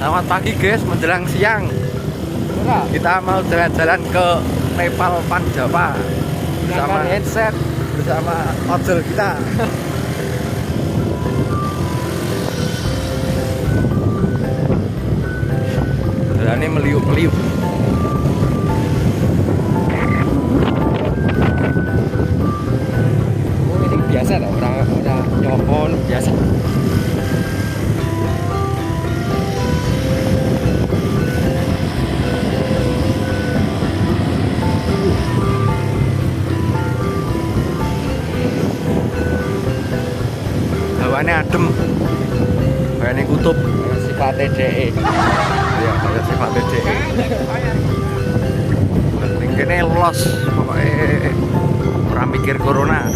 Selamat pagi guys, menjelang siang. Kita mau jalan-jalan ke Nepal Panjava bersama headset, bersama ojol kita. Jalannya meliuk-meliuk. Ini biasa lah, orang nyopon biasa. Hawannya adem, kayaknya kutub. Sifatnya DE. Ya, ada sifatnya DE. Ini los, pokoknya orang mikir corona.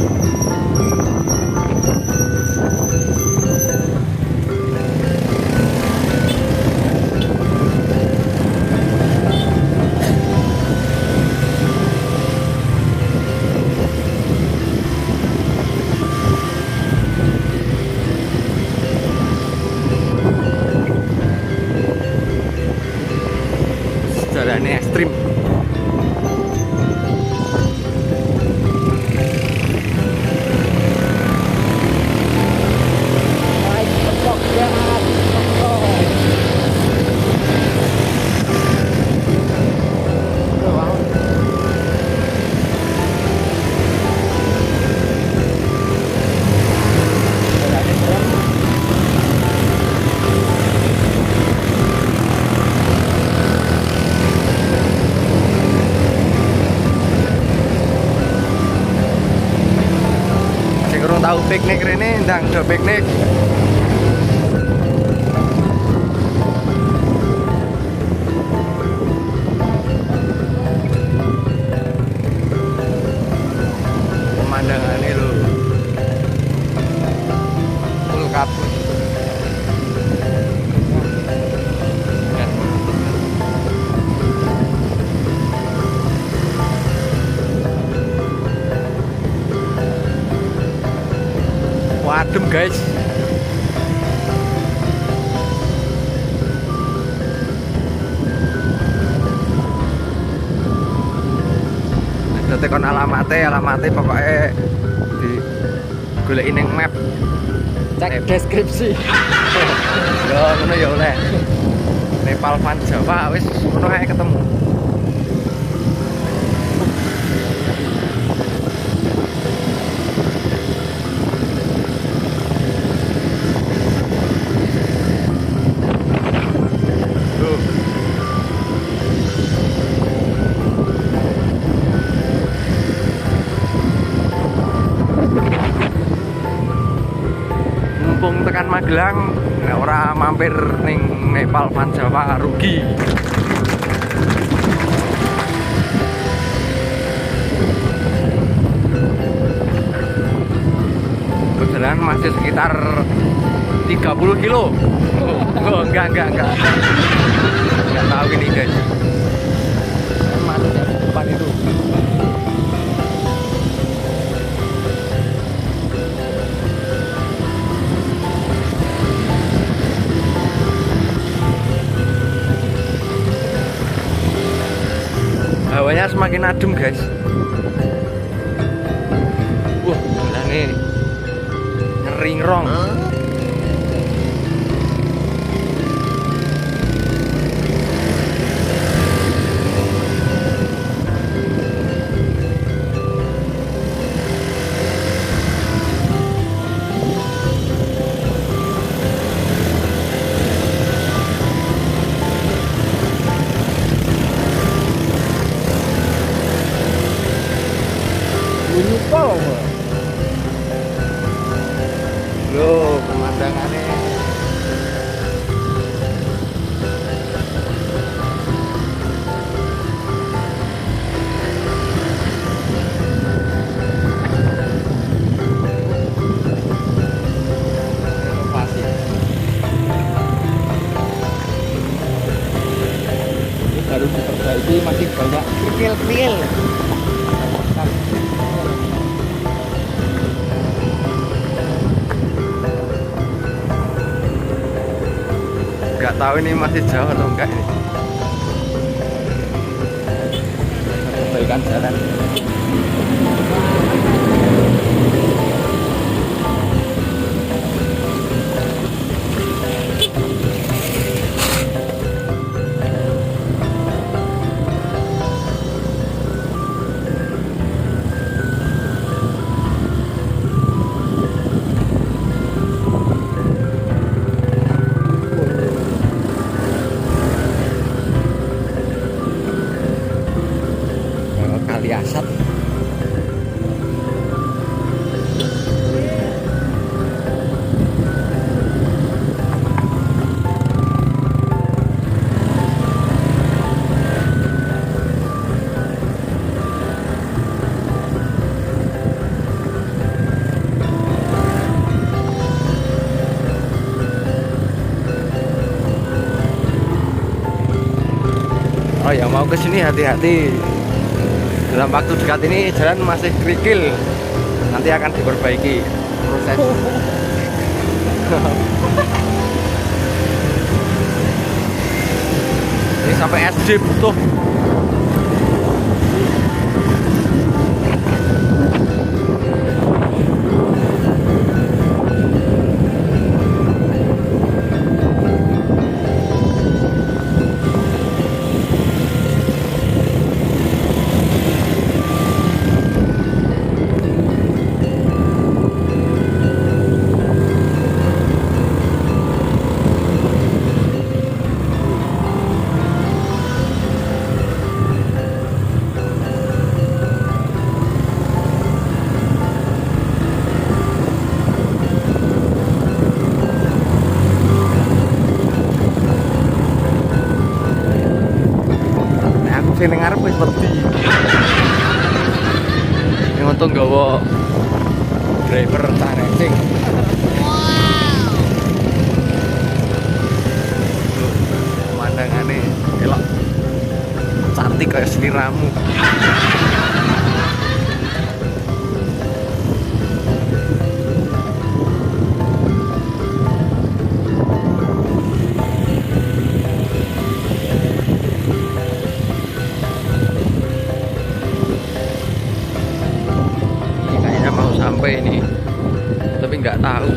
Jalannya ekstrim. Kurang tahu piknik ini, ndang do piknik. Pemandangannya loh, full kabut. Adem guys. Ada tekan alamatnya pokoknya di goleki ning map. Cek deskripsi. Yo ngono ya oleh. Nepal Panjava wis ngono ae ketemu. Mumpung tekan Magelang, ora mampir ning Nepal Panjava rugi. Perjalanan masih sekitar 30 kilo. Oh, enggak. Enggak tahu ini guys. Masuk ya, depan itu. Hawanya semakin adem guys. Ini ngeringrong. Nyupol. Loh, pemandangannya. Inovasi. Ini baru diperbaiki, masih banyak kerikil-kerikil. Nggak tahu ini masih jauh atau enggak ini. Perbaikan jalan. Kali Asad. Oh ya, mau ke sini hati-hati. Dalam waktu dekat ini jalan masih kerikil. Nanti akan diperbaiki proses. Ini sampai SD butuh. Sing ning ngarep wis wedi. Yang untung gawa driver tak racing. Pemandangannya elok, cantik kayak seliramu. Sampai ini, tapi nggak tahu.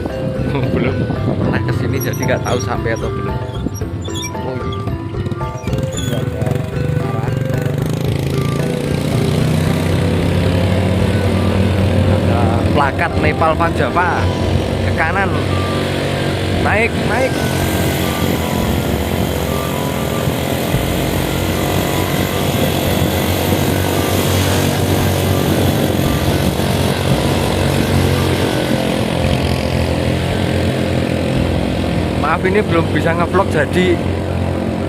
Belum pernah kesini jadi nggak tahu sampai atau belum. Oh, ada plakat Nepal Van Java ke kanan, naik. Maaf ini belum bisa ngevlog jadi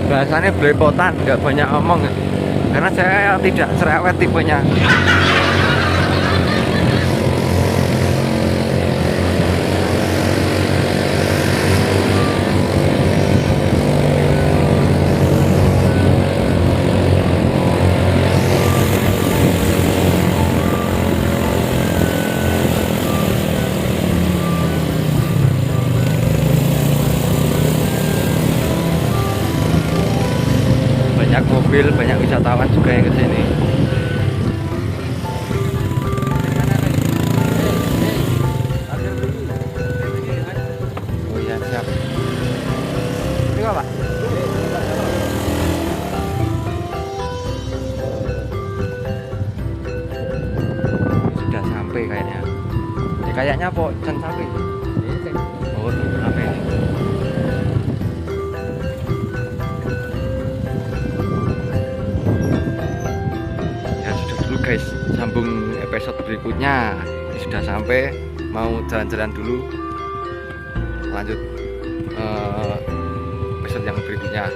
bahasannya belepotan, nggak banyak ngomong karena saya tidak cerewet tipenya. Banyak mobil, banyak wisatawan juga yang kesini. Oh iya, siap. Ini apa? Sudah sampai kayaknya. Kayaknya apa? Can sampai. Oh, sampai. Guys, sambung episode berikutnya. Ini sudah sampai, mau jalan-jalan dulu, lanjut episode yang berikutnya.